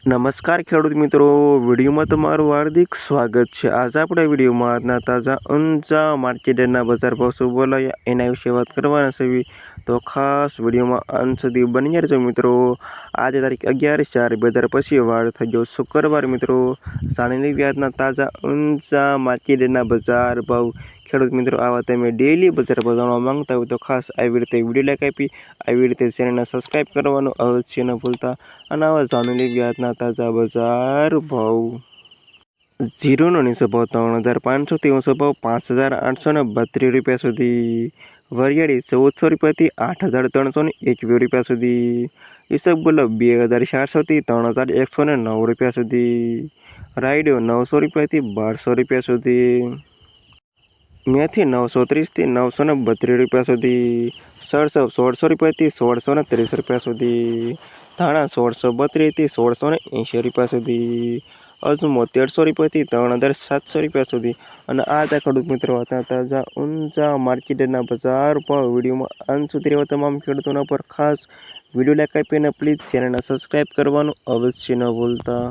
નમસ્કાર ખેડૂત મિત્રો, વિડીયોમાં તમારું હાર્દિક સ્વાગત છે। આજે આપણે વિડીયોમાં આજના તાજા ઊંચા માર્કેટના બજાર ભાવ શું બોલાયા એના વિશે વાત કરવાના છે। તો ખાસ વિડીયોમાં અંત સુધી બની રહેજો મિત્રો। આજે તારીખ 11/4/2025 વાર થઈ ગયો શુક્રવાર મિત્રો। જાણી લેવી આજના તાજા ઊંચા માર્કેટના બજાર ભાવ। ખેડૂત મિત્રો, આવા તમે ડેઈલી બજાર ભાવ જાણવા માંગતા હોય તો ખાસ આવી રીતે વિડીયો લાઈક આપી આવી રીતે ચેનલને સબસ્ક્રાઈબ કરવાનું અવશ્ય ન ભૂલતા। અને આવા જાણી લેવી આજના તાજા બજાર ભાવ। જીરુનો નીચો ભાવ 3,500થી ઊંચો ભાવ 5,832 રૂપિયા સુધી। વરિયાળી 1,400 રૂપિયાથી 8,321 રૂપિયા સુધી। ઈસબગુલ 2,400થી 3,109 રૂપિયા સુધી। રાયડો 900 રૂપિયાથી 1,200 રૂપિયા સુધી। મેથી 930થી 932 રૂપિયા સુધી। સરસવ 1,600 રૂપિયાથી 1,630 રૂપિયા સુધી। ધાણા 1,632થી 1,680 રૂપિયા સુધી। અજમો 1,300 રૂપિયાથી 3,700 રૂપિયા સુધી। અને આ હતા ખેડૂત મિત્રો હતા તાજા ઊંચા માર્કેટના બજાર ભાવ। વિડીયોમાં અંત સુધી રહેવા તમામ ખેડૂતોના પર ખાસ વિડીયો લાઈક આપીને પ્લીઝ ચેનલને સબસ્ક્રાઈબ કરવાનું અવશ્ય ન ભૂલતા।